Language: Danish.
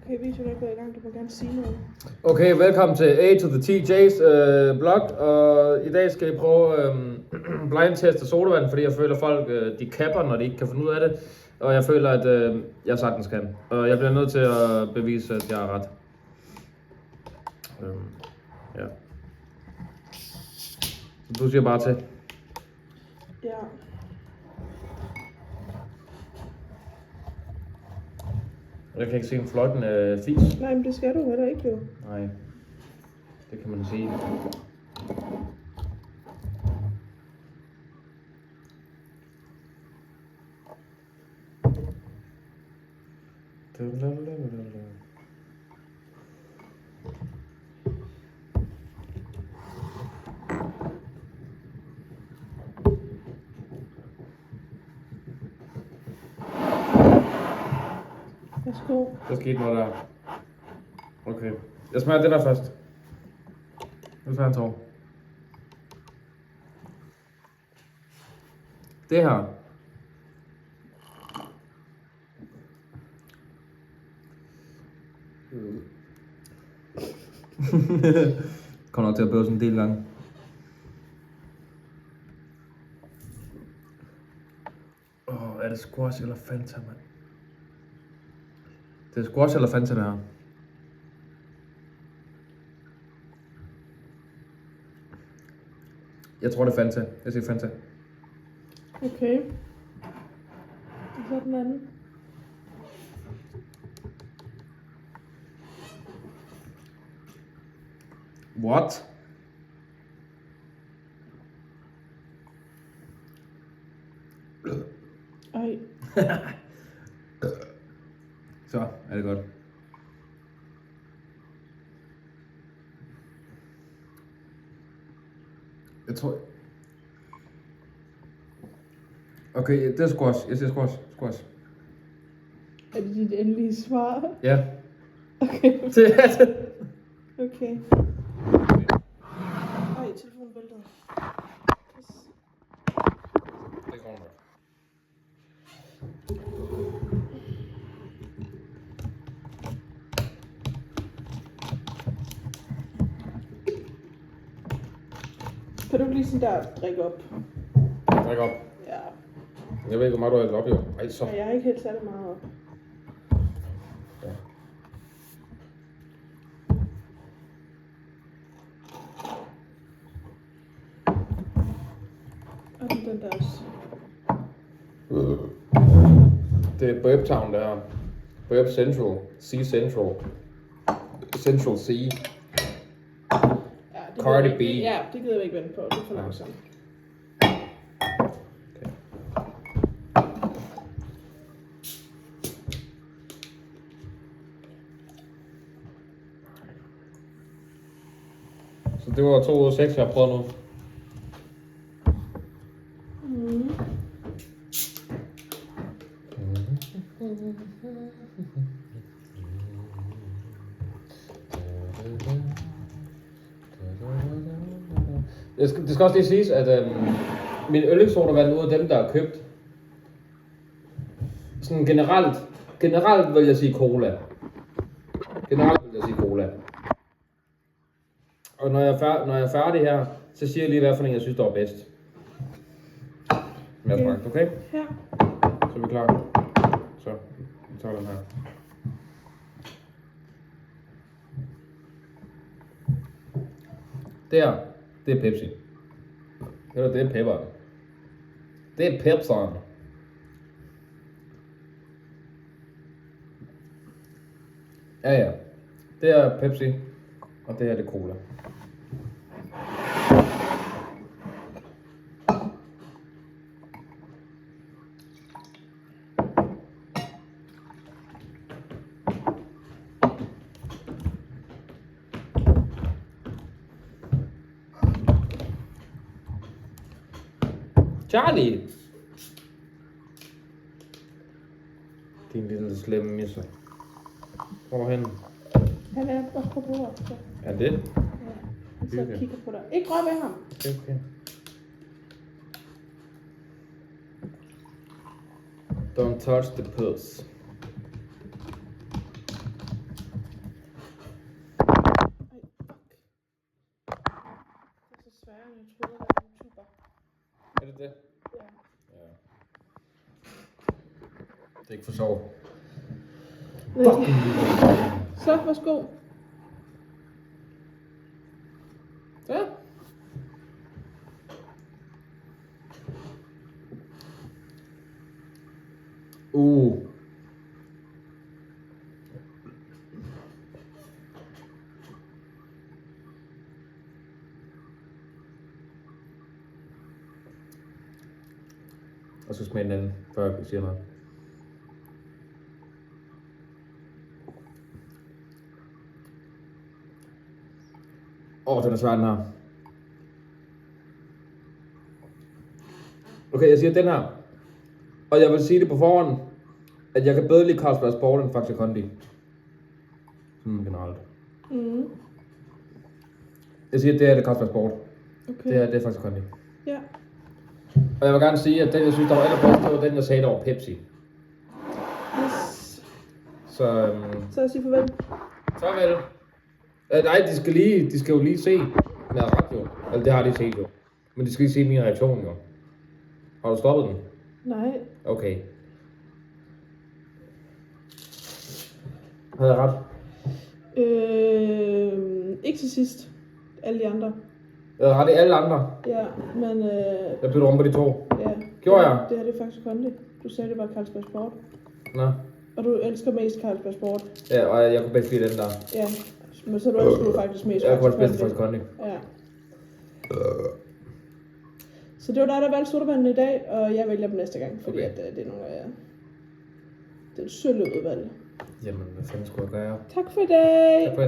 Okay, videoen er gået i gang. Du må gerne sige noget. Okay, velkommen til A to the TJ's blog, og i dag skal jeg prøve blind-teste sodavand, fordi jeg føler, at folk de kapper, når de ikke kan finde ud af det, og jeg føler, at jeg sagtens kan, og jeg bliver nødt til at bevise, at jeg har ret. Ja. Så du siger bare til. Ja. Jeg kan ikke se en fløjtende fis. Nej, men det skal du heller ikke, jo. Nej, det kan man sige. Værsgo. Der skete noget der. Okay. Jeg smager det der først. Nu tager jeg en tår. Det her. Kommer nok til at bøve sådan en del gange. Er det squash eller Fanta, mand? Det er squash eller Fanta, det her. Jeg tror, det er Fanta. Jeg siger Fanta. Okay. Og så den anden. What? Ej. Så er det godt. Jeg tror... Okay, det er squash. Jeg siger squash. Squash. Er det dit endelige svar? Ja. Okay. Det er det. Okay. Ej, telefonen væltede. Det går nok. Kan du ikke lige sådan der drikke op? Drik op. Ja. Jeg ved ikke, hvor meget du har hældt op, jo. Ej, så. Nej, jeg har ikke helt særlig meget op. Ja. Og den der også. Det er Burp Town, der her. Burp Central. Sea Central. Central Sea. Ja, det Cardi gider vi ikke- B. Ja, det gider vi ikke vente på. Det er for langsomt. Okay. Så det var 2 ud af 6, jeg har prøvet nu. Mm. Det skal også lige siges, at min yndlingssodavand ud af dem, der er købt, sådan generelt vil jeg sige cola. Generelt vil jeg sige cola. Og når jeg er færdig her, så siger jeg lige, hvad for en jeg synes, der er bedst. Med at smage, okay? Ja. Så er vi klar. Så, vi tager den her. Det er Pepsi. Eller det er pepper. Det er Pepsi. Ja. Det er Pepsi, og det her det er cola. Charlie! Din lille slemme misse. Hvor er han? Han er også på bordet. Så. Er det? Ja. Han sidder og kigger på dig. Ikke rør ved ham. Okay. Don't touch the puss. Det er ikke for sjovt. Så, værsgo. Ja. Jeg skal smage en anden, før jeg siger noget. Den er svær, den her. Okay, jeg siger den her. Og jeg vil sige det på forhånd, at jeg kan bedre lide Carlsberg Sport end Faxe Kondi. Sådan generelt. Jeg siger, at det er Carlsberg Sport. Okay. Det er Faxe Kondi. Ja. Og jeg vil gerne sige, at den, jeg synes, der var allerbedst, det var den, jeg sagde, der var Pepsi. Yes. Så jeg siger farvel. farvel. Nej, de skal jo lige se, om jeg har ret jo. Eller det har de set jo. Men de skal lige se min reaktion jo. Har du stoppet den? Nej. Okay. Havde jeg ret? Ikke til sidst. Alle de andre. Jeg havde ret i alle andre. Ja, men... Jeg bytter om på de to. Ja. Gjorde jeg? Det her det er faktisk Kondi. Du sagde, det var Carlsberg Sport. Nå. Og du elsker mest Carlsberg Sport. Ja, og jeg kunne bedst lide den der. Ja. Men så elsker du faktisk mest Jeg kunne også bedst Faxe Faxe Kondi. Ja. Så det var dig, der valgte sodavanden i dag, og jeg vælger dem næste gang, fordi Okay. at, det er nogle af det er et sølvudvalg. Jamen, hvad fanden skulle jeg gøre? Tak for i dag! Tak for